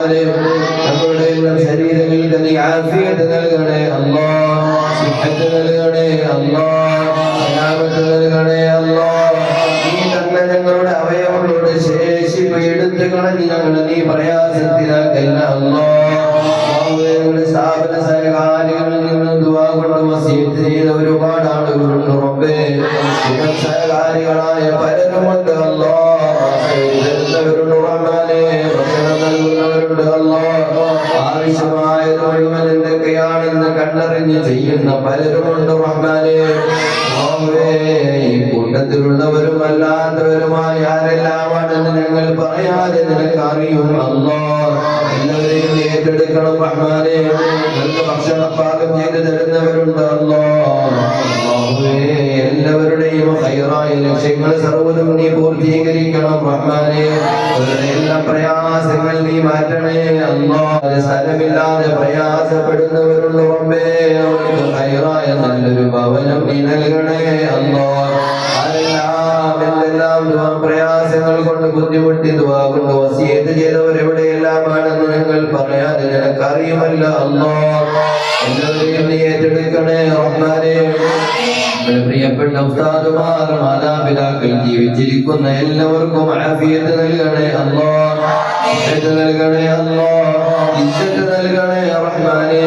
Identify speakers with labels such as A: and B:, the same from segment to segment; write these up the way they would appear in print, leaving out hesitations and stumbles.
A: ഞങ്ങളുടെ എല്ലാം ശരീരങ്ങൾക്ക് നീ ആഫിയത്ത് നൽകണേ അല്ലാഹ്, സിഹത്ത് നൽകണേ അല്ലാഹ്, സലാമത്ത് നൽകണേ അല്ലാഹ്. നീ തന്നെ ഞങ്ങളുടെ അവയവങ്ങളുടെ ശേഷിപ്പ് എടുത്തു കളഞ്ഞ് ഞങ്ങളെ നീ പ്രയാസത്തിലാക്കല്ല അല്ലാഹ്. ഞങ്ങളുടെ സ്ഥാപന സഹകാരികളിൽ നിന്ന് ദുആ കൊണ്ട് വസിയത്ത് ചെയ്ത ഒരുപാട് ആളുകളുണ്ട് റബ്ബേ. സഹകാരികളായ പലരുമുണ്ട് അല്ലാഹ്, തരുന്നവരുണ്ട് റഹ്മാനേ, ഭക്ഷണം നൽകുന്നവരുണ്ട് അല്ലാഹ്. ആവശ്യമായത് മുഴുവൻ എന്തൊക്കെയാണെന്ന് കണ്ടറിഞ്ഞ് ചെയ്യുന്ന പലരുമുണ്ട് റഹ്മാനേ. ഈ കൂട്ടത്തിലുള്ളവരും അല്ലാത്തവരുമായ ആരെല്ലാമാണെന്ന് ഞങ്ങൾ പറയാതെ നിനക്ക് അറിയും അല്ലാഹ്. എല്ലാവരെയും ഏറ്റെടുക്കണം റഹ്മാനേ. നല്ല ഭക്ഷണം പാകം ചെയ്ത് തരുന്നവരുണ്ട് അല്ലാഹ്. എല്ലാവരുടെയും ഹൈറായ ലക്ഷ്യങ്ങൾ സർവ്വതും നീ പൂർത്തീകരിക്കണം റഹ്മാനേ. അവരുടെ എല്ലാ പ്രയാസങ്ങൾ നീ മാറ്റണേ അല്ലാഹ്. സ്ഥലമില്ലാതെ പ്രയാസപ്പെടുന്നവരുണ്ട് റബ്ബേ, അവർക്ക് ഹൈറായ നല്ലൊരു ഭവനം നീ നൽകണേ അല്ലാഹ്. എന്തെല്ലാം പ്രയാസങ്ങൾ കൊണ്ട് ബുദ്ധിമുട്ടി ദുആ കൊണ്ട് വസിയത്ത് ചെയ്തവർ എവിടെയെല്ലാമാണെന്ന് ഞങ്ങൾ പറയാതെ നിനക്കറിയുമല്ലോ അല്ലാഹ്. എല്ലാവരെയും നീ ഏറ്റെടുക്കണേ റഹ്മാനേ. പ്രിയപ്പെട്ട ഉസ്താദുമാർ, മാതാപിതാക്കൾ, ജീവിച്ചിരിക്കുന്ന എല്ലാവർക്കും ആഫിയത്ത് നൽകണേ അല്ലാഹ്, ഇസ്സത്ത് നൽകണേ അല്ലാഹ്, ഇസ്സത്ത് നൽകണേ റഹ്മാനേ,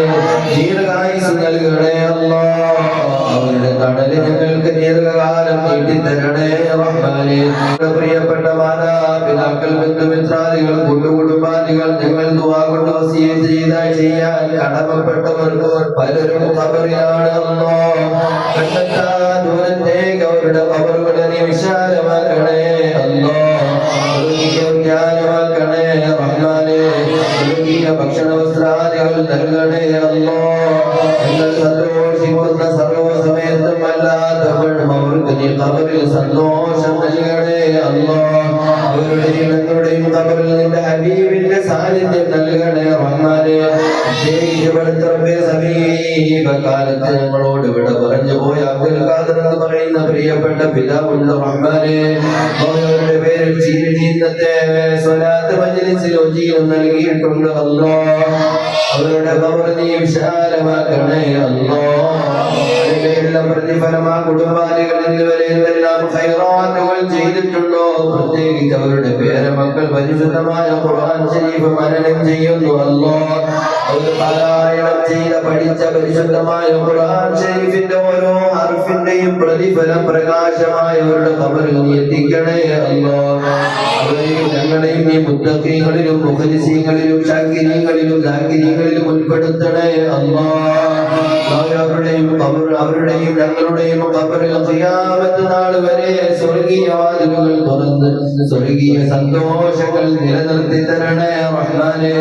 A: ദീർഘായുസ്സ് നൽകണേ അല്ലാഹ്. അവരുടെ തണല് ഞങ്ങൾക്ക് ദീർഘകാലം നീട്ടിത്തരണേ റഹ്മാനേ. പ്രിയപ്പെട്ട മാതാപിതാക്കൾ, ബന്ധുമിത്രാദികൾ, കൂട്ടുകുടുംബാദികൾ, ഞങ്ങൾ ദുആ കൊണ്ട് വസിയത്ത് ചെയ്യാൻ കടമപ്പെട്ടവർ പലരും ഖബറിലാണ് അല്ലാഹ്. ദൂരത്തേക്ക് അവരുടെ ഖബറുകളെ നീ വിശാലമാക്കണേ അല്ലാഹ്. ജ്ഞാനമാക്കണേ റഹ്മാനേ. ഭക്ഷണ വസ്ത്രാദികൾ നൽകണേ അല്ലാഹ്. ഞങ്ങൾ സന്തോഷിക്കുന്ന സർവ്വസമയത്തും അല്ലാത്തപ്പോഴും അവർക്ക് നീ ഖബറിൽ സന്തോഷം നൽകണേ അല്ലാഹ്. അവരുടെയും ഞങ്ങളുടെയും ഖബറിൽ നിന്റെ ഹബീബിന്റെ സാന്നിധ്യം നൽകണേ റഹ്മാനേ. സമീപകാലത്ത് ഞങ്ങളോട് ഇവിടെ പറഞ്ഞു പോയ അബ്ദുൽ ഖാദർ എന്ന് പറയുന്ന പ്രിയപ്പെട്ട പിതാവുണ്ട് റഹ്മാനേ. അവരുടെ പേരിൽ ഇന്നത്തെ സ്വലാത്ത് മജ്ലിസിൽ ഒജീനം നൽകിയിട്ടുണ്ട് അല്ലാഹ്. അവരുടെ ഖബർ നീ വിശാലമാക്കണേ അല്ലാഹ്. അതിനെല്ലാം പ്രതിഫലം ആ കുടുംബാദികൾ ഇതുവരെ എന്തെല്ലാം ഖൈറാത്തുകൾ ചെയ്തിട്ടുണ്ടോ, പ്രത്യേകിച്ച് അവരുടെ പേരമക്കൾ പരിശുദ്ധമായ ഖുർആൻ ശരീഫ് മനനം ചെയ്യുന്നു അല്ലാഹ്. അവർ പാരായണം ചെയ്ത പഠിച്ച പരിശുദ്ധമായ ഖുർആൻ ശരീഫിന്റെ ഓരോ ഹർഫിന്റെയും പ്രതിഫലം പ്രകാശമായ അവരുടെ ഖബറിൽ നീ എത്തിക്കണേ അല്ലാഹ്. അവരെയും ഞങ്ങളെയും നീ മുത്തഖീകളിലും മുഖലിസീങ്ങളിലും ശാകിരീകളിലും ദാകിരീകളിലും ഉൾപ്പെടുത്തണേ അല്ലാഹ്. അവരുടെയും ഞങ്ങളുടെയും ഖബറിൽ ഖിയാമത്ത് നാൾ വരെ സ്വർഗീയ വാതിലുകൾ തുറന്ന് സ്വർഗീയ സന്തോഷങ്ങൾ നിലനിർത്തി തരണേ റഹ്മാനേ.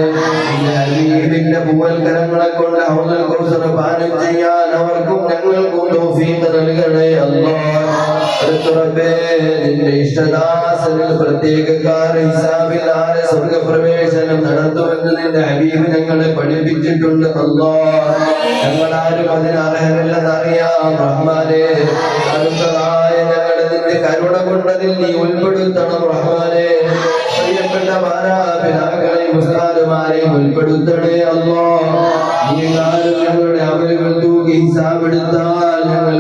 A: ഹബീബിന്റെ പൂവൽക്കരങ്ങളെ കൊണ്ട് ഹൗദുൽ കൗസർ പാനം ചെയ്യാൻ അവർക്കും ഞങ്ങൾക്കും തൗഫീഖ് നൽകണേ അല്ലാഹ്. നിന്റെ ഇഷ്ടദാസനിൽ പ്രത്യേകക്കാർ ഹിസാബില്ലാതെ സ്വർഗപ്രവേശനം നടത്തുമെന്ന് നിന്റെ ഹബീബ് ഞങ്ങളെ പഠിപ്പിച്ചിട്ടുണ്ട് അല്ലാഹ്. ഞങ്ങളാരും അതിന് അർഹരല്ലെന്നറിയാം റഹ്മാനേ. അടുത്തതായ ഞങ്ങളെ നിന്റെ കരുണ കൊണ്ടതിൽ നീ ഉൾപ്പെടുത്തണം റഹ്മാനേ. പ്രിയപ്പെട്ട മാതാപിതാക്കളെയും ഉസ്താദുമാരെയും ഉൾപ്പെടുത്തണേ അല്ലാഹ്. ഈ കാലം ഞങ്ങളുടെ അമലുകൾ തൂക്കി ഹിസാബെടുത്താൽ ഞങ്ങൾ